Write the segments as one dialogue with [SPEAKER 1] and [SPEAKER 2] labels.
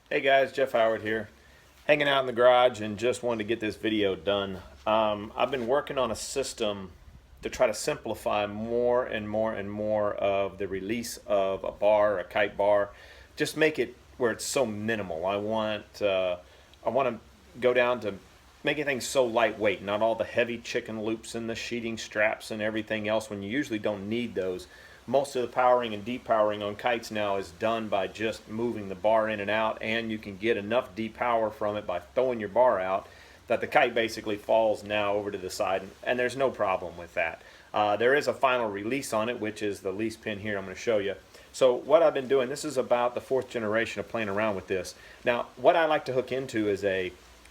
[SPEAKER 1] Hey guys, Jeff Howard here, hanging out in the garage and just wanted to get this video done. I've been working on a system to try to simplify more and more and more of the release of a bar, a kite bar. Just make it where it's so minimal. I want to go down to making things so lightweight, not all the heavy chicken loops and the sheeting straps and everything else when you usually don't need those. Most of the powering and depowering on kites now is done by just moving the bar in and out, and you can get enough depower from it by throwing your bar out that the kite basically falls now over to the side, and there's no problem with that. There is a final release on it, which is the lease pin here I'm going to show you. So what I've been doing, this is about the 4th generation of playing around with this. Now what I like to hook into is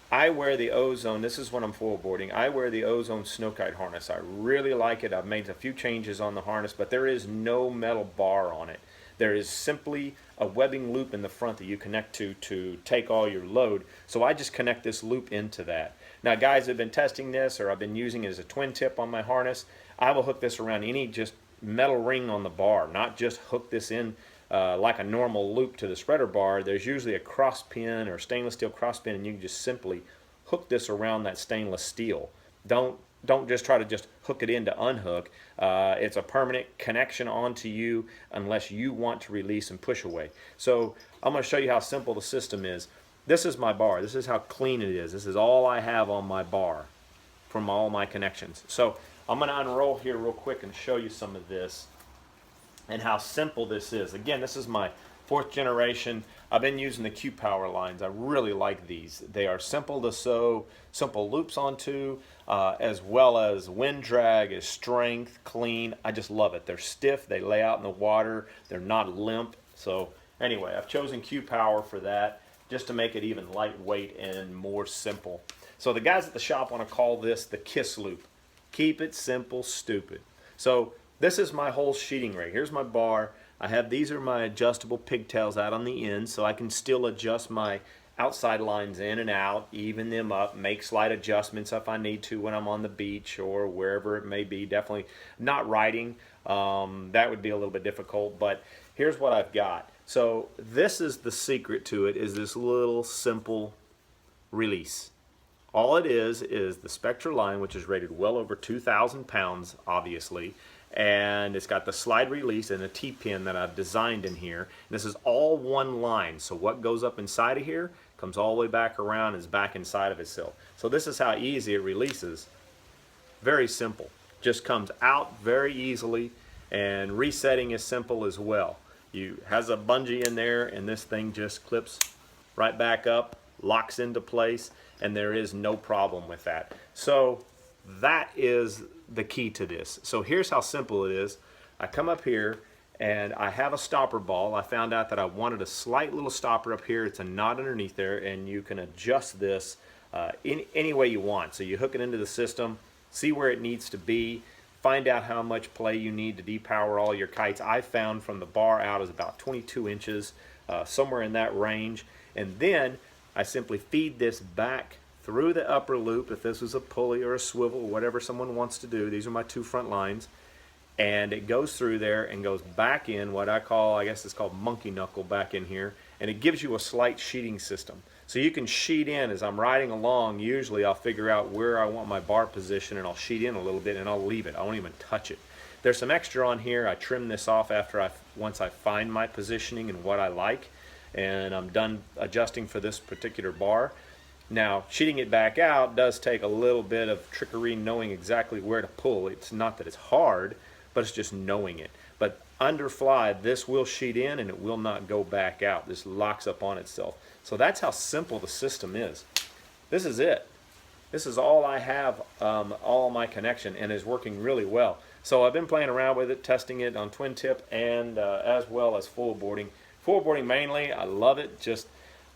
[SPEAKER 1] I wear the Ozone, this is when I'm full boarding, I wear the Ozone snow kite harness. I really like it. I've made a few changes on the harness, but there is no metal bar on it. There is simply a webbing loop in the front that you connect to take all your load. So I just connect this loop into that. Now guys have been testing this, or I've been using it as a twin tip on my harness. I will hook this around any just metal ring on the bar, not just hook this in like a normal loop to the spreader bar. There's usually a cross pin or stainless steel cross pin, and you can just simply hook this around that stainless steel. Don't just try to just hook it in to unhook. It's a permanent connection onto you unless you want to release and push away. So I'm going to show you how simple the system is. This is my bar. This is how clean it is. This is all I have on my bar from all my connections. So I'm going to unroll here real quick and show you some of this and how simple this is. Again, this is my 4th generation. I've been using the Q-Power lines. I really like these. They are simple to sew, simple loops onto, as well as wind drag, is strength, clean. I just love it. They're stiff, they lay out in the water, they're not limp. So anyway, I've chosen Q-Power for that, just to make it even lightweight and more simple. So the guys at the shop want to call this the KISS loop. Keep it simple, stupid. So this is my whole sheeting rig. Here's my bar. These are my adjustable pigtails out on the end, so I can still adjust my outside lines in and out, even them up, make slight adjustments if I need to when I'm on the beach or wherever it may be. Definitely not riding. That would be a little bit difficult, but here's what I've got. So this is the secret to it, is this little simple release. All it is the Spectra line, which is rated well over 2,000 pounds, obviously. And it's got the slide release and a T-pin that I've designed in here. And this is all one line. So what goes up inside of here comes all the way back around and is back inside of itself. So this is how easy it releases. Very simple. Just comes out very easily, and resetting is simple as well. Has a bungee in there, and this thing just clips right back up, locks into place, and there is no problem with that. So that is the key to this. So here's how simple it is. I come up here and I have a stopper ball. I found out that I wanted a slight little stopper up here. It's a knot underneath there, and you can adjust this any way you want. So you hook it into the system, see where it needs to be, find out how much play you need to depower all your kites. I found from the bar out is about 22 inches, somewhere in that range. And then I simply feed this back through the upper loop, if this was a pulley or a swivel, whatever someone wants to do. These are my 2 front lines. And it goes through there and goes back in what I guess it's called monkey knuckle back in here. And it gives you a slight sheeting system. So you can sheet in as I'm riding along. Usually I'll figure out where I want my bar position, and I'll sheet in a little bit, and I'll leave it. I won't even touch it. There's some extra on here. I trim this off once I find my positioning and what I like. And I'm done adjusting for this particular bar. Now, sheeting it back out does take a little bit of trickery, knowing exactly where to pull. It's not that it's hard, but it's just knowing it. But under fly, this will sheet in and it will not go back out. This locks up on itself. So that's how simple the system is. This is it. This is all I have, all my connection, and is working really well. So I've been playing around with it, testing it on twin tip and as well as full boarding. Full boarding mainly, I love it just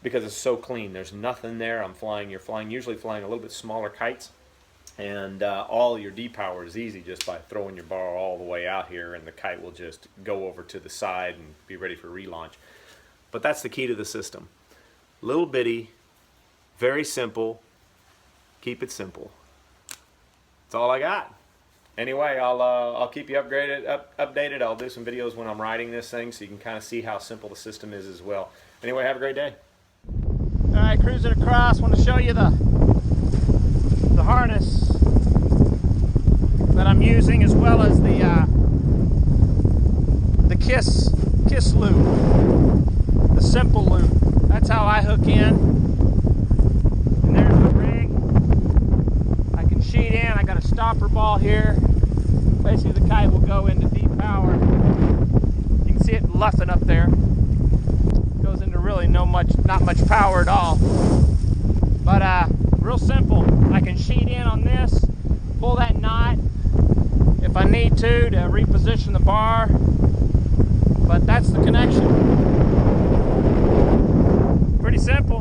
[SPEAKER 1] because it's so clean. There's nothing there. You're usually flying a little bit smaller kites, and all your depower is easy just by throwing your bar all the way out here, and the kite will just go over to the side and be ready for relaunch. But that's the key to the system. Little bitty, very simple. Keep it simple. That's all I got. Anyway, I'll keep you updated. I'll do some videos when I'm riding this thing, so you can kind of see how simple the system is as well. Anyway, have a great day.
[SPEAKER 2] Alright, cruising across. Want to show you the harness that I'm using, as well as the KISS loop, the simple loop. That's how I hook in. And there's the rig. I can sheet in. I got a stopper ball here. Basically, the kite will go into deep power. You can see it luffing up there. Goes into really not much power at all. But real simple. I can sheet in on this, pull that knot if I need to reposition the bar. But that's the connection. Pretty simple.